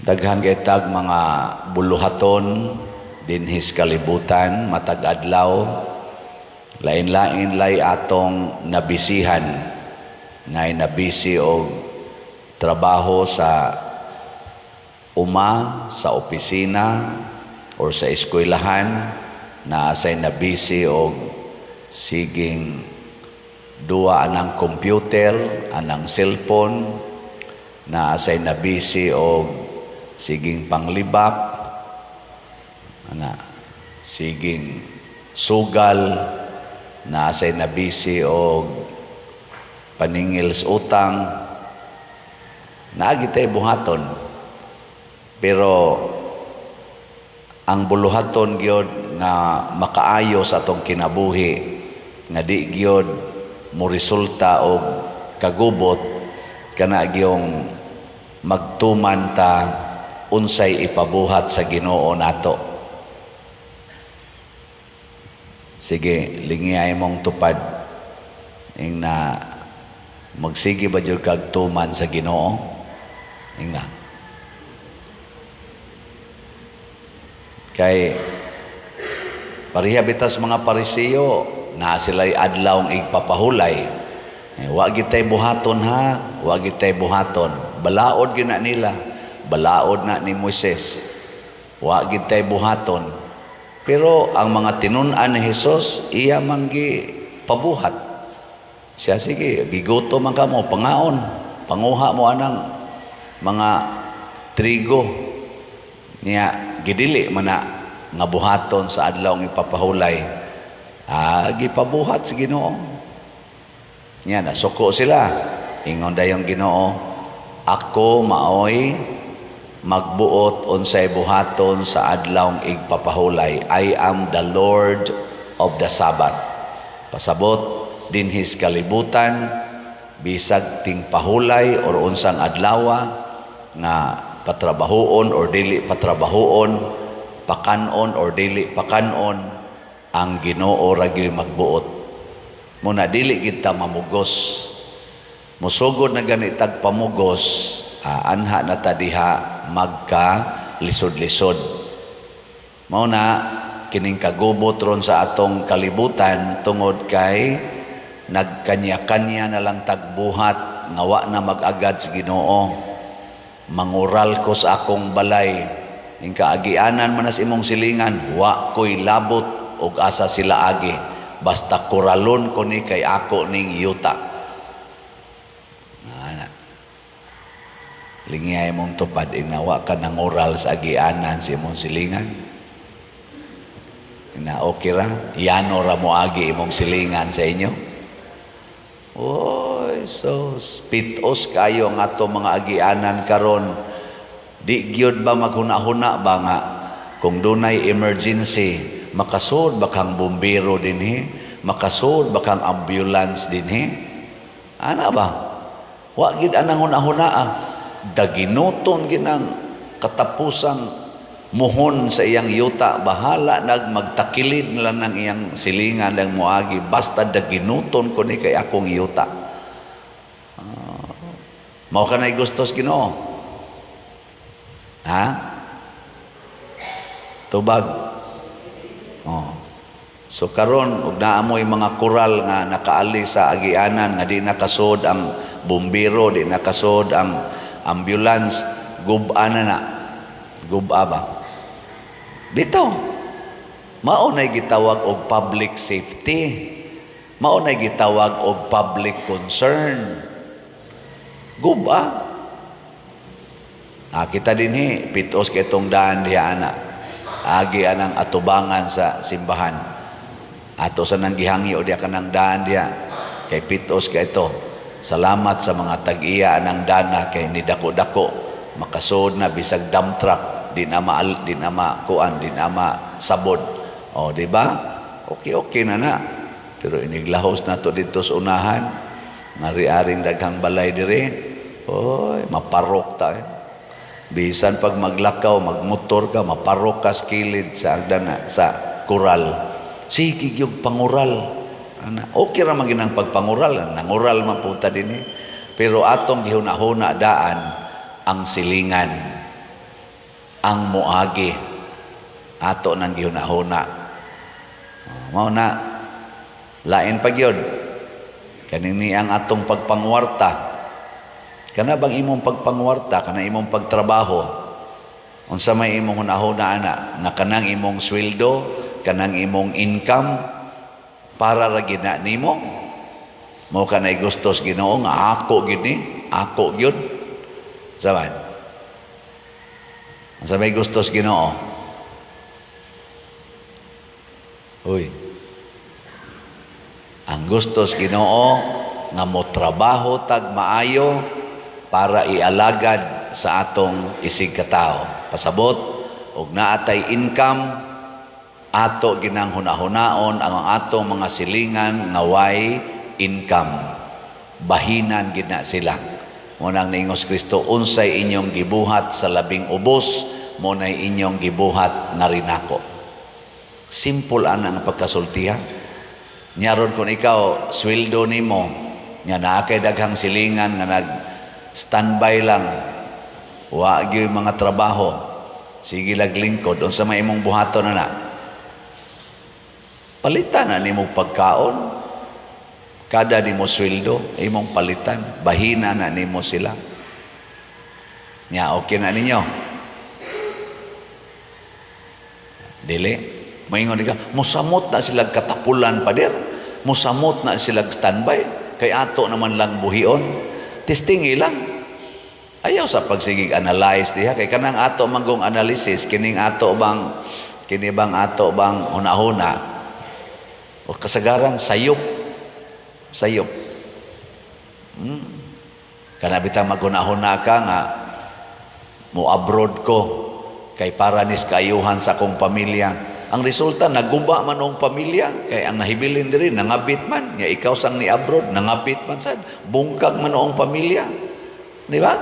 Daghan kitag mga buluhaton dinhis kalibutan matag adlaw, lain-lain lay atong nabisihan, ngay nabisi og trabaho sa sa opisina or sa eskwelahan, na asay nabisi og siging duwa anang computer, anang cellphone, na asay nabisi og siging panglibak, siging sugal, na asay nabisi og paningil sa utang, naagitay buhaton. Pero ang buluhaton gyud nga makaayo sa atong kinabuhi, nga di gyud mo resulta og kagubot, kana gyung magtuman ta unsay ipabuhat sa Ginoo nato. Sige, lingiyay mong tupad ing na magsige ba jud kag tuman sa Ginoo? Ing na. Kay pareha bitas mga Parisiyo na sila'y adlaw ng igpapahulay. Wa gitay buhaton ha, wa gitay buhaton. Balaod gina nila. Balaod na ni Moises, wa gitay buhaton. Pero ang mga tinun-an ni Hesus, iya manggi pabuhat. Siya sige, giguto man ka mo, pangaon, panguha mo anang mga trigo niya, gidili man na nga buhaton sa adlaw ng ipapahulay. Gipabuhat si Ginoo. Niya, nasuko sila. Ingon dayong Ginoo, ako maoy magbuot unsay buhaton sa adlawng igpapahulay. I am the Lord of the Sabbath. Pasabot dinhis kalibutan, bisag ting pahulay or unsang adlawa nga patrabahoon or dili patrabahoon, pakanon or dili pakanon, ang Ginoo ra gyud magbuot. Muna dili gid ta mamugos. Musugod na ganitag pamugos, anha na ta diha magka lisod-lisod. Mao na kining kagubot ron sa atong kalibutan tungod kay nagkanya-kanya na lang tagbuhat nga wa na mag-agad sa Ginoo. Mangural ko sa akong balay, ing kaagianan man as imong silingan, wa ko'y labot og asa sila agi, basta kuralon ko ni kay ako ning yuta. Lingiyay mong tupad, inawa ka ng oral sa agianan sa imong silingan. Okay ra, yano ra mo agi imong silingan sa inyo. Oy, so pitos kayo nga to mga agianan karon. Di gyud ba maghuna-huna ba nga kung dunay emergency, makasud ba kang bumbero dinhi, makasud ba kang ambulance dinhi? Ana ba? Wa gid anang huna-huna daginuton ginang katapusang muhon sa iyang yuta, bahala magtakilid nila ng iyang silingan ng muagi, basta daginuton ko ni kay akong yuta. Mao ka na'y gustos Ginoo? Ha? Tubag? So karon ug naamoy mga kural nga nakaali sa agianan nga di nakasod ang bumbero, di nakasod ang ambulance, guba na. Guba ba? Bitaw. Mao nay gitawag og public safety. Mao nay gitawag og public concern. Guba. Kita dinhi pitos kay tong daan diha ana. Agi anang atubangan sa simbahan. Ato sa nang gihangi o diha kanang daan diha. Kay pitos kay ito. Salamat sa mga tag-iya ng dana kay ni dako-dako makasod na bisag dump truck, di na makuan, di na masabod. Di ba? Okay na. Pero iniglahos na to dito sa unahan, nari-aring daghang balay dire. Oy, maparok ta. Bisan pag maglakaw, magmotor ka, maparok ka sa kilid sa agdana, sa kural. Sige yung pangural. Okay ra man ginang pagpangural, nangural man punta din. Pero atong gihuna-huna daan ang silingan. ang muagi ato nang gihunahuna. Mao na lain pa gyud kanini ang atong pagpangwarta. Kana bang imong pagpangwarta, kana imong pagtrabaho, unsa may imong hunahuna ana nga kanang imong sweldo, kanang imong income para ra gid na nimo? Mao kanay gustos Ginoo nga ako gid ni, ako gyud. Saban. Unsa may gustos Ginoo? Uy. Ang gustos Ginoo nga mo trabaho tag maayo para ialagad sa atong isig katao. Pasabot og naatay income ato ginang hunahunaon ang atong mga silingan nga way income. Bahinan gid na sila. Munang niingos Kristo, unsay inyong gibuhat sa labing ubos, mo na inyong gibuhat na rinako. Simple ana ang pagkasultihan. Nyaron kung ikaw, sweldo nimo, nga naakay daghang silingan, nga nag-standby lang, wa gyud mga trabaho, sige laglingkod, unsa may imong buhaton na palitan na nimo pagkaon, kada nimo sweldo, imong palitan, bahina na nimo sila. Nya, okay na ninyo? Dili? Maingon ka, musamot na silang katapulan pa der, musamot na silang standby, kay ato naman lang buhion, testing ilang. Ayaw sa pagsigig analyze diha, kay kanang ato manggong analysis, kini bang ato bang hunahuna, o kasagaran sayop. Kana bitang maghunahuna ka nga, mo abroad ko, kay para nis kaayuhan sa akong pamilya. Ang resulta, nagumba man ang pamilya, kay ang nahibilin diri, nangabit man, nga ikaw sang ni abroad, nangabit man sad, bungkag man ang pamilya. Di ba?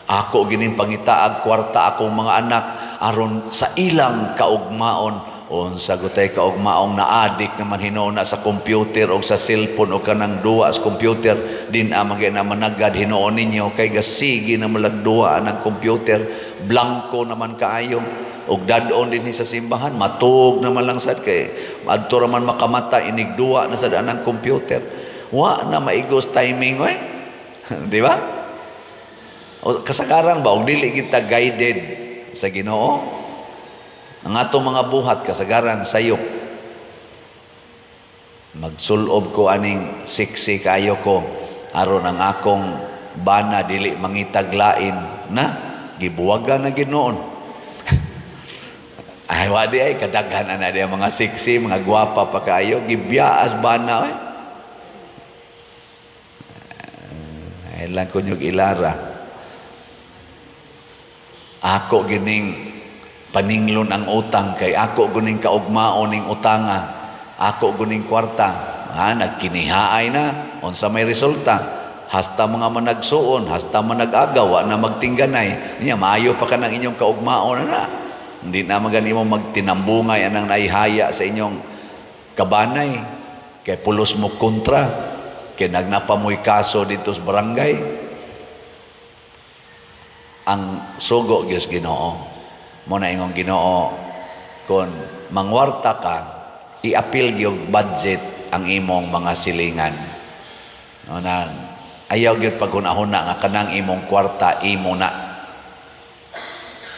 Ako gining pangitaag kwarta akong mga anak aron sa ilang kaugmaon, unsa gutay kaugmaong naadik naman hinuon sa computer o sa cellphone o kanang duwa sa computer, din amang na managad hinuon ninyo, kay gasigi na malagduwa ng computer, blanco naman kaayo. Og dadon din sa simbahan, matug naman lang sad, kay adto ra man makamata, inigduwa na sad anang computer. Wa na maigos timing oy. Di ba? O kasagaran ba og dili kita guided sa Ginoo? Ang atong mga buhat kasagaran sayop. Magsulob ko aning siksi kayo ko aron ang akong bana dili mangitaglain na gibuwagan na Ginoon. Ay, wadi ay, kadaghan na dia mga siksi, mga gwapa pa kayo, gibiyaas ba na, eh? Ay lang ko nyug ilara. Ako gining paninglon ang utang, kay ako gining kaugmaon ning utanga, ako gining kwarta, nagkinihaay na, unsa may resulta, hasta mga managsuon, hasta manag-agawa na magtingganay, niya, maayo pa ka ng inyong kaugmaon na. Hindi na magani mo magtinambungay anang naihaya sa inyong kabanay, kay pulos mo kontra, kay nagnapamoy kaso dito sa barangay. Ang sugo Diyos Ginoo, mo na ingong Ginoo, kung mangwarta ka, i-appeal yung budget ang imong mga silingan. No, na ayaw gyud paghunahuna nga kanang imong kwarta imo na.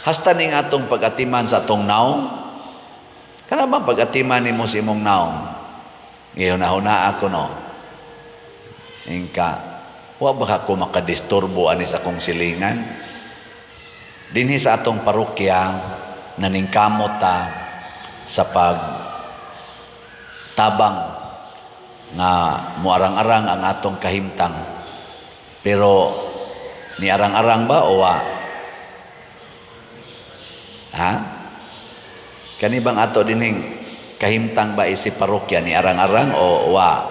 Hasta ning atong pag-atiman sa atong naong. Kana ba pag-atiman nimo sa imong naong? Gihunahuna ako no. Ingka, wa ba ako makadisturbo ani sa akong silingan? Dinhi sa atong parokya, naningkamot ta sa pagtabang nga muarang-arang ang atong kahimtang. Pero ni arang-arang ba o wa? Ha? Kani bang ato dining kahimtang ba isip parokya ni arang-arang o wa?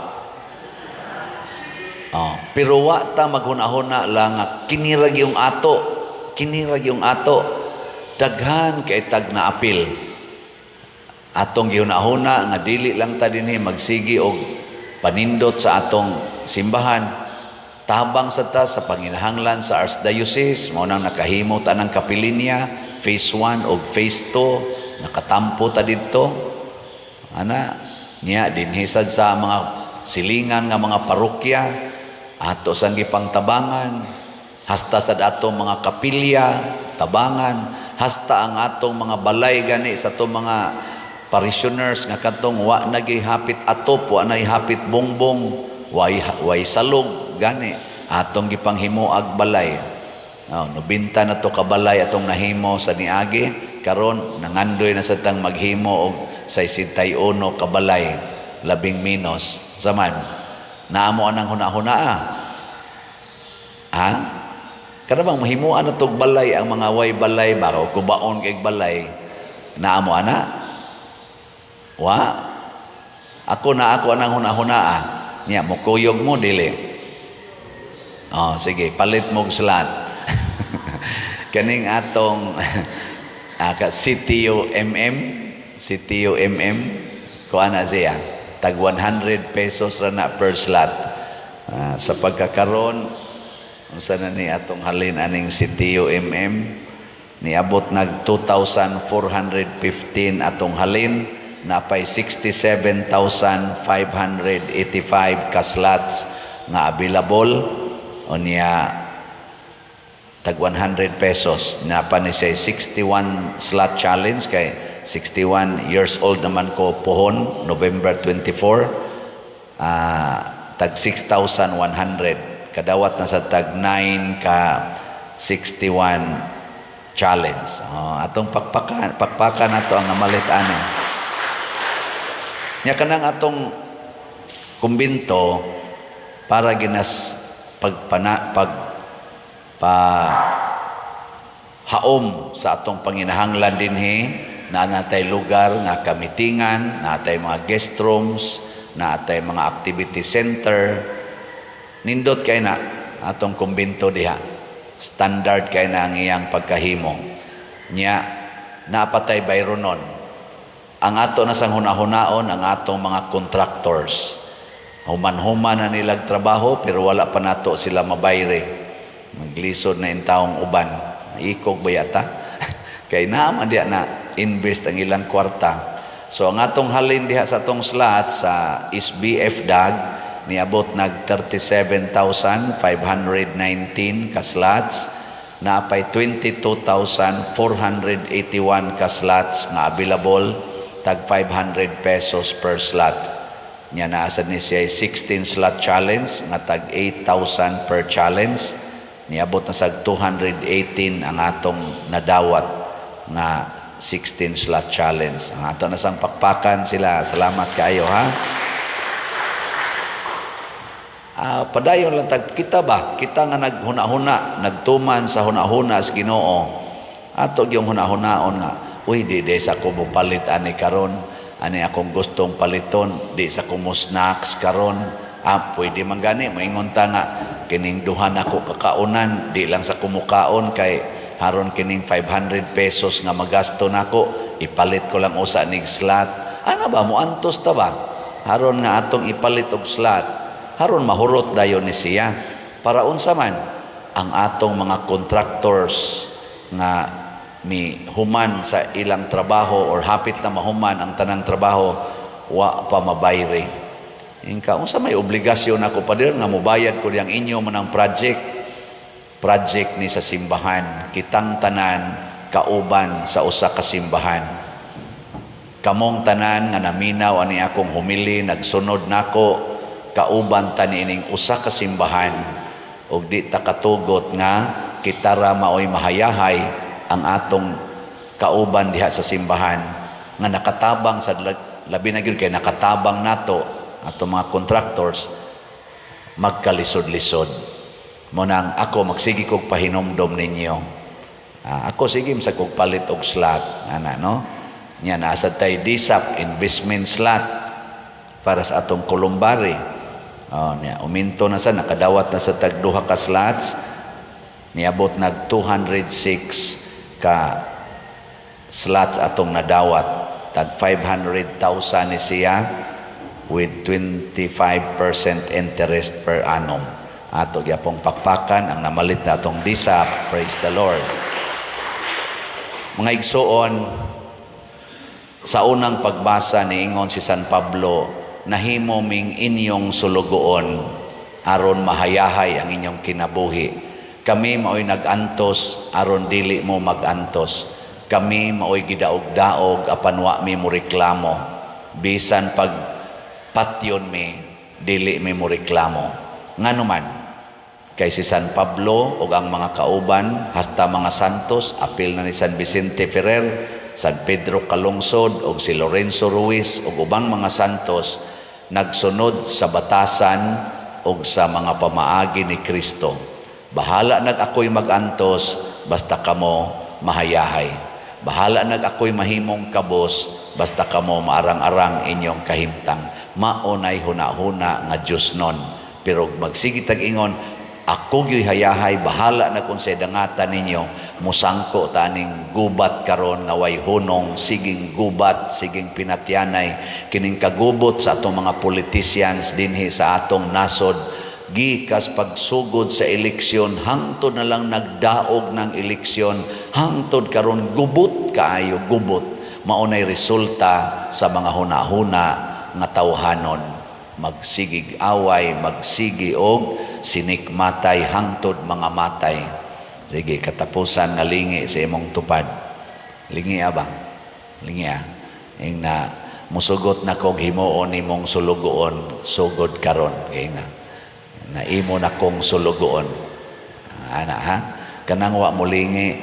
Oh, pero wa ta maghunahuna lang kinirag yung ato. Kinirag yung ato. Daghan kay tag na apil. Atong gihunahuna nga dili lang ta dinhi magsigi og panindot sa atong simbahan. tabang sa ta sa panginahanglan sa Archdiocese, mao nang nakahimo ta ng kapilinya, phase 1 o phase 2, nakatampo ta didto. Ana, niya dinhisad sa mga silingan nga mga parokya, ato sang gipang tabangan, hasta sa atong mga kapilya, tabangan, hasta ang atong mga balay gani sa atong mga parishioners nga katong wa nagihapit atop, wa nagihapit bongbong, way salog gani atong gipanghimuag balay. Nubinta na to kabalay atong nahimo sa niagi, karon nangandoy na sa tang maghimo og 61 kabalay, 10 minos zaman. Naamo anang hunahuna ha? Kada bang mahimuan na tog balay ang mga way balay ba o kubaon kay balay, naamo ana? Wa ako anang hunahuna nya mukuyog mo dili. Sige, palit mo slot. Kaning atong CTU ko ana siya tag 100 pesos ra na per slot. Sa pagkakaron unsa na ni atong halin aning CTU niabot nag 2,415 atong halin, napay 67,585 ka slots nga available. O niya tag 100 pesos napa ni siya 61 slot challenge kay 61 years old naman ko pohon November 24, tag 6,100 kadawat na sa tag 9 ka 61 challenge. Atong pakpakan nato ang namalit ani nya kanang atong kumbinto para ginas haom sa atong panginahanglan dinhi, na natay lugar nga kamitingan, natay mga guest rooms, natay mga activity center. Nindot kay na atong kumbinto diha, standard kay na ang iyang pagkahimo nya, napatay bayronon ang ato na sang hunahunaon ang atong mga contractors. Human-human na nilag trabaho pero wala pa nato sila mabayre. Maglisod na yung taong uban. Ikog ba yata? Kaya naman diya na invest ang ilang kwarta. So ang atong halin diha sa atong slot sa SBF DAG niabot nag 37,519 ka slots, napay 22,481 ka slots nga available, tag 500 pesos per slot. Nya naasad ni siya 16 slot challenge nga tag 8,000 per challenge. Niabot na sa 218 ang atong nadawat nga 16 slot challenge. Ang ato na sang pakpakan sila. Salamat kaayo ha. Padayon lang tag kita ba? Kita nga naghuna-huna, nagtuman sa huna-huna sa Ginoo. Ato yung huna-hunaon nga, uy, di sa ko mupalit ani karon. Ani akong gustong paliton, di sa kumo snacks karon. Pwede man gani, moingon ta nga kining duhan ako kakaunan, di lang sa kumukaon kay haron kining 500 pesos nga magasto nako, ipalit ko lang usa nig slot. Ano ba mo antos ta ba? Haron nga atong ipalit og slot, haron mahurot dayon ni siya. Para unsa man ang atong mga contractors nga mi human sa ilang trabaho or hapit na mahuman ang tanang trabaho, wa pa mabayre. Ingka unsa may obligasyon ako pa dir nga mobayad ko diyang inyo manang project ni sa simbahan, kitang tanan kauban sa usa ka simbahan. Kamong tanan nga naminaw ani akong humili, nagsunod nako, kauban ta niining usa ka simbahan, ug di ta katugot nga kita ra maoy mahayahay ang atong kauban diha sa simbahan nga nakatabang sa labi na gyud kay nakatabang nato atong mga contractors magkalisod-lisod. Mo nang ako magsigi kog pahinomdom ninyo. Ako sige sa kog palit og slot ana no. Nya nasa tay DSAP investment slot para sa atong Columbari. Niya uminto na sa nakadawat na sa tag duha ka slots, niabot nag 206 ka slots atong nadawat, tag 500,000 ni siya with 25% interest per annum. Ato gyapong pakpakan ang namalit na atong disap. Praise the Lord. Mga igsoon, sa unang pagbasa niingon si San Pablo, nahimo ming inyong sulugoon aron mahayahay ang inyong kinabuhi. Kami maoy nagantos aron dili mo magantos. Kami maoy gidaog-daog apan wa mi mo reklamo. Bisan pag patyon mi dili mi mo reklamo. Nganuman kay si San Pablo ug ang mga kauban hasta mga santos, apil na ni San Vicente Ferrer, San Pedro Calungsod ug si Lorenzo Ruiz ug ubang mga santos nagsunod sa batasan ug sa mga pamaagi ni Kristo. Bahala nag ako'y magantos basta kamo mahayahay. Bahala nag ako'y mahimong kabos basta kamo maarang-arang inyong kahimtang. Maunay huna-huna nga Diyos nun. Pero magsigi tag-ingon, ako gyud hayahay, bahala na kung sa dangatan ninyo, musangko taning gubat karon nga way hunong, siging gubat, siging pinatyanay, kining kagubot sa atong mga politicians dinhi sa atong nasod, gikas pagsugod sa eleksyon, hangtod na lang nagdaog ng eleksyon, hangtod karon gubot kaayo, gubot. Maunay resulta sa mga huna-huna nga tawhanon. Magsigig away, magsigi og sinikmatay hangtod mga matay. Sige, katapusan nga lingi sa imong tupad. Lingi ba? Lingi ing na musugot na kong himuon imong sulugoon, sugod karon. Kaya na imo na kong sulugoon. Ana ha? Kanang wa mo lingi,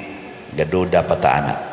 gaduda pataana.